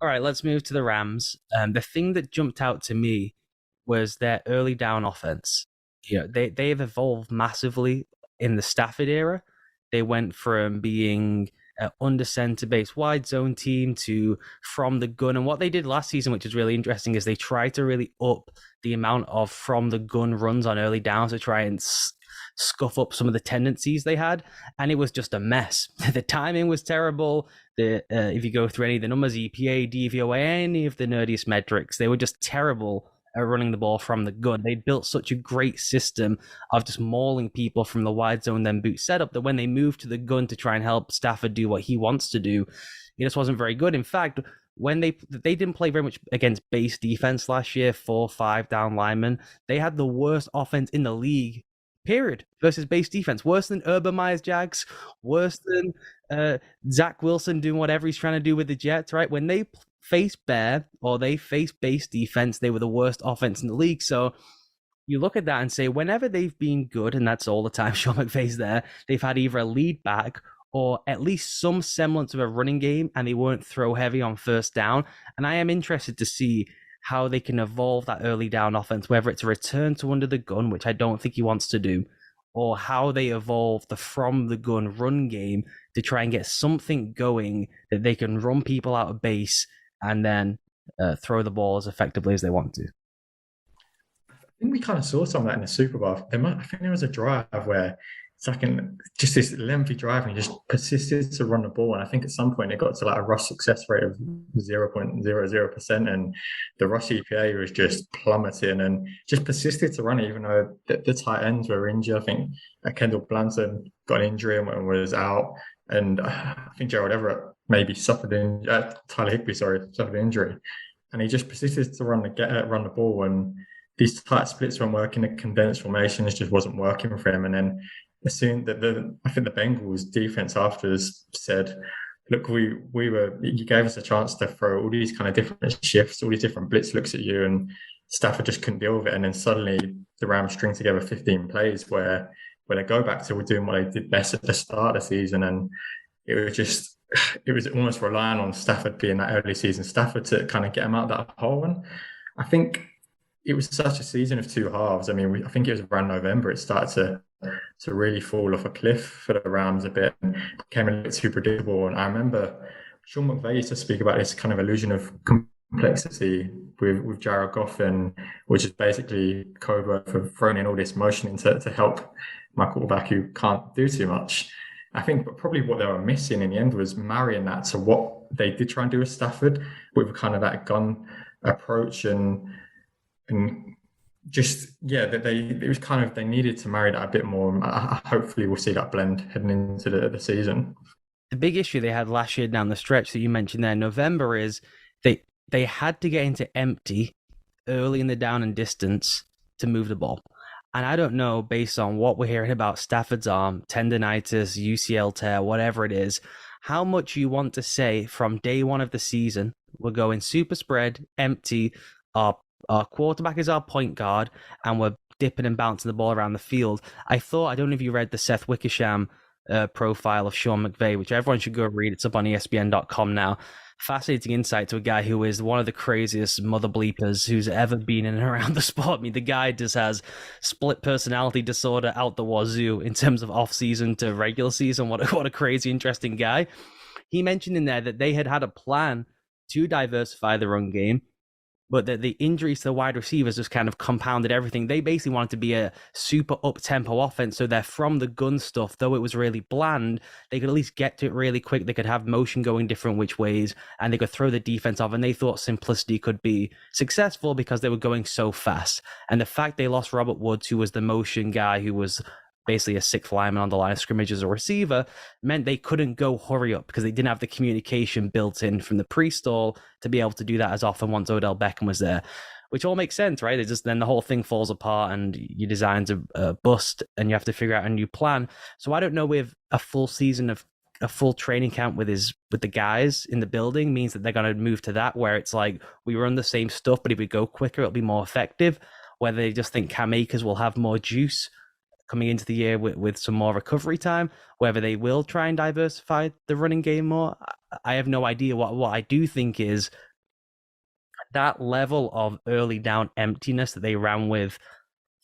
All right, let's move to the Rams. The thing that jumped out to me was their early down offense. They have evolved massively in the Stafford era. They went from being under center base wide zone team to from the gun. And what they did last season, which is really interesting, is they tried to really up the amount of from the gun runs on early downs to try and scuff up some of the tendencies they had. And it was just a mess. The timing was terrible. If you go through any of the numbers, EPA, DVOA, any of the nerdiest metrics, they were just terrible at running the ball from the gun. They built such a great system of just mauling people from the wide zone, then boot setup, that when they moved to the gun to try and help Stafford do what he wants to do, it just wasn't very good. In fact, when they didn't play very much against base defense last year, 4-5 down linemen, they had the worst offense in the league. Period. Versus base defense, worse than Urban Meyer's Jags, worse than Zach Wilson doing whatever he's trying to do with the Jets. Right when they face bear or they face base defense, they were the worst offense in the league. So you look at that and say, whenever they've been good, and that's all the time Sean McVay's there, they've had either a lead back or at least some semblance of a running game, and they weren't throw heavy on first down. And I am interested to see how they can evolve that early down offense, whether it's a return to under the gun, which I don't think he wants to do, or how they evolve the from the gun run game to try and get something going that they can run people out of base and then throw the ball as effectively as they want to. I think we kind of saw some of that in the Super Bowl. I think there was a drive where it's like just this lengthy drive and he just persisted to run the ball. And I think at some point it got to like a rush success rate of 0.00%. And the rush EPA was just plummeting and just persisted to run it, even though the tight ends were injured. I think Kendall Blanton got an injury and was out. And I think Gerald Everett maybe Tyler Higbee, suffered an injury. And he just persisted to run the ball. And these tight splits weren't working. The condensed formations just wasn't working for him. And then as soon that I think the Bengals defense afterwards said, "Look, you gave us a chance to throw all these kind of different shifts, all these different blitz looks at you, and Stafford just couldn't deal with it." And then suddenly the Rams string together 15 plays where they go back to doing what they did best at the start of the season, and it was almost relying on Stafford being that early season Stafford to kind of get him out of that hole. And I think it was such a season of two halves. I mean, I think it was around November it started to really fall off a cliff for the Rams a bit and became a bit too predictable. And I remember Sean McVay used to speak about this kind of illusion of complexity with Jared Goff, which is basically code word for throwing in all this motion to help my quarterback who can't do too much. I think probably what they were missing in the end was marrying that to what they did try and do with Stafford with kind of that gun approach and just it was kind of they needed to marry that a bit more. Hopefully we'll see that blend heading into the season. The big issue they had last year down the stretch that you mentioned there, November, is they had to get into empty early in the down and distance to move the ball. And I don't know, based on what we're hearing about Stafford's arm, tendonitis, UCL tear, whatever it is, how much you want to say from day one of the season, we're going super spread, empty, our quarterback is our point guard, and we're dipping and bouncing the ball around the field. I don't know if you read the Seth Wickersham profile of Sean McVay, which everyone should go read. It's up on ESPN.com now. Fascinating insight to a guy who is one of the craziest mother bleepers who's ever been in and around the sport. I mean, the guy just has split personality disorder out the wazoo in terms of off-season to regular season. What a crazy, interesting guy. He mentioned in there that they had a plan to diversify the run game, but that the injuries to the wide receivers just kind of compounded everything. They basically wanted to be a super up-tempo offense, so they're from the gun stuff, though it was really bland, they could at least get to it really quick. They could have motion going different which ways, and they could throw the defense off, and they thought simplicity could be successful because they were going so fast. And the fact they lost Robert Woods, who was the motion guy, who was basically a sixth lineman on the line of scrimmage as a receiver, meant they couldn't go hurry up because they didn't have the communication built in from the pre-stall to be able to do that as often once Odell Beckham was there, which all makes sense, right? Then the whole thing falls apart and your design's a bust and you have to figure out a new plan. So I don't know if a full season of a full training camp with the guys in the building means that they're going to move to that, where it's like we run the same stuff, but if we go quicker, it'll be more effective. Whether they just think Cam Akers will have more juice coming into the year with some more recovery time, whether they will try and diversify the running game more, I have no idea. What I do think is that level of early down emptiness that they ran with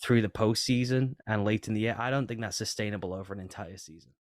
through the postseason and late in the year, I don't think that's sustainable over an entire season.